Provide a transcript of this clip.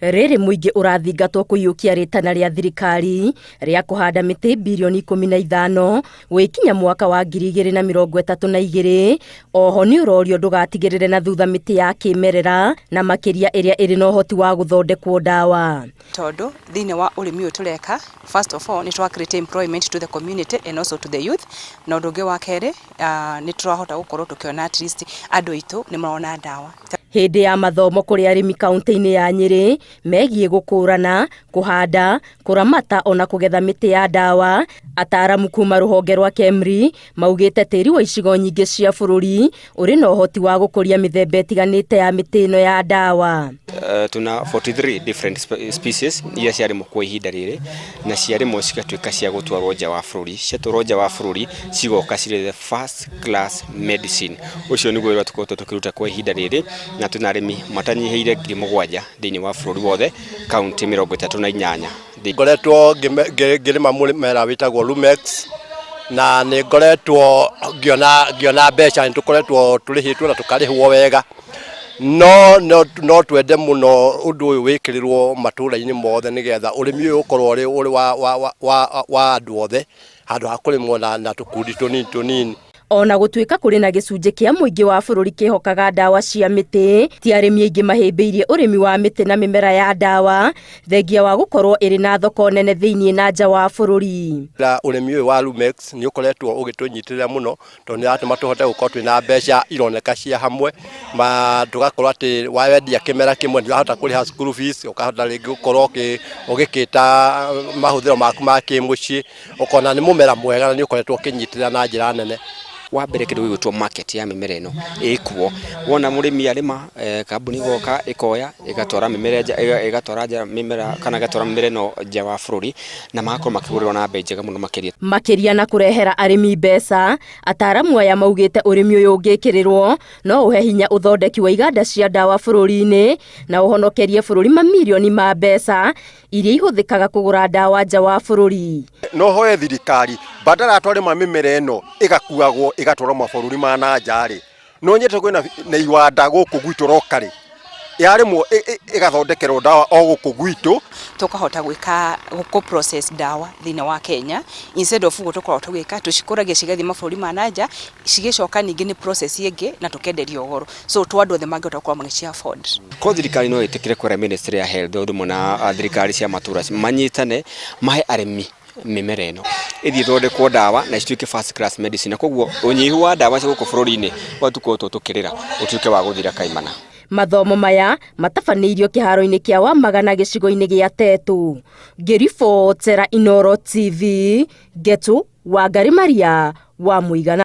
Rĩrĩ mũingĩ ũrathingatwo kũiyũkia rĩtana rĩa thirikari rĩa kũhanda mĩtĩ bilioni 15 gwĩkinya mwaka wa 2032. Oho nĩ ũrorio ndũgatigĩrĩre na thutha mĩtĩ ya kĩmerera na makĩria ĩrĩa ĩrĩ na ũhoti wa gũthondekwo ndawa. Tondũ thĩinĩ wa ũrĩmi ũyũ tũreka, first of all nĩ twa create employment to the community and also to the youth. Na ũndũ ũngĩ wa kerĩ nĩ tũrahota gũkorwo tũkĩona at least andũ aitũ nĩ marona ndawa. Hĩndĩ ya mathomo kũrĩ arĩmi kaunti-inĩ ya Nyeri megiĩ gũkũrana, kũhanda, kũramata ona kũgetha mĩtĩ ya ndawa, ataaramu kuma rũhonge rwa KEMRI maugĩte tĩri wa icigo nyingĩ cia bũrũri ũrĩ na ũhoti wa gũkũria mĩthemba ĩtiganĩte ya mĩtĩ ĩno ya ndawa. Tuna 43 different species iria ciarĩmwo kwa ihinda rĩrĩ na ciarĩmwo cigatuĩka cia gũtwarwo nja wa bũrũri. Ciatwarwo nja wa bũrũri cigoka cirĩ the first class medicine. Ũcio nĩguo wĩra tũkoretwo tũkĩruta kwa ihinda rĩrĩ, na tuna arĩmi matanyihĩire 7,000 thĩinĩ wa bũrũri wothe kaunti 38. Ngoretwo ngĩrĩma mũmera wĩtagwo Lumex na nĩ ngoretwo ngĩona mbeca, nĩ tũkoretwo tũrĩhĩtwo na tũkarĩhwo wega. No twende mũno ũndũ ũyũ wĩkĩrĩrwo matũũra-inĩ mothe nĩgetha ũrĩmi ũyũ ũkorwo ũrĩ wa andũ othe handũ ha kũrĩmwo na tũkundi tũnini. Ona gũtuĩka kũrĩ na gĩcunjĩ kĩa mũingĩ wa bũrũri kĩhokaga ndawa cia mĩtĩ, ti arĩmi aingĩ mahĩmbĩirie ũrĩmi wa mĩtĩ na mĩmera ya ndawa thengia wa gũkorwo ĩrĩ na thoko nene thĩinĩ na nja wa bũrũri. Ũrĩmi ũyũ wa Lumex nĩ ũkoretwo ũgĩtũnyitĩrĩra mũno tondũ nĩ atũma tũhote gũkorwo twĩna mbeca ironeka cia hamwe, tũgakorwo atĩ wendia kĩmera kĩmwe nĩ ũrahota kũrĩha school fees, ũkahota rĩngĩ gũkorwo ũgĩkĩta mahũthĩro maku ma kĩmũciĩ, ũkona nĩ mũmera mwega na nĩ ũkoretwo ũkĩnyitĩrĩra na njĩra nene. Wa mbere kĩndũ gĩgwĩtwo market ya mĩmera ĩno ĩkuo. Wona mũrĩmi arĩma, kambuni igoka ĩkoya ĩgatwara mĩmera kana ĩgatwara mĩmera ĩno nja wa bũrũri na magakorwo makĩgũrĩrwo na mbei njega mũno makĩria na kũrehera arĩmi mbeca. Ataaramu aya maugĩte ũrĩmi ũyũ ũngĩkĩrĩrwo no ũhe hinya ũthondeki wa iganda cia ndawa bũrũri-inĩ na ũhonokerie bũrũri mamirioni ma mbeca iria ihũthĩkaga kũgũra ndawa nja wa bũrũri. No hoe thirikari badala atwarĩma mĩmera ĩno ĩgakuagwo ĩgatwarwo mabũrũri ma nanja rĩ, no nyete kwĩna na iwanda gũkũ gwitũ rokarĩ yarĩmwo ĩgathondekerwo ndawa o gũkũ gwitũ, tũkahota gũkũ process ndawa thĩinĩ wa Kenya instead of ũguo tũkorwo tũgĩka tũcikũragia cigathiĩ mabũrũri ma nanja, cigĩcoka ningĩ nĩ process ĩngĩ na tũkenderio goro, so andũ othe mangĩhota gũkorwo magĩci afford. Ko thirikari no ĩtĩkĩre kwĩra ministry ya health ũndũ mũna thirikari cia matũũra manyitane mahe arĩmi mĩmera ĩno ĩthiĩ thondekwo ndawa na cituĩke first class medicine. Koguo ũnyihu wa ndawa cia gũkũ bũrũri-inĩ watukorwo tũkĩrĩra ũtuĩke wa gũthira kaimana. Mathomo maya matabanĩirio kĩharo-inĩ kĩa Wamagana gĩcigo-inĩ gĩa Tetu. Ngĩribotera Inooro TV, Getu Wangari Maria wa Mũigana.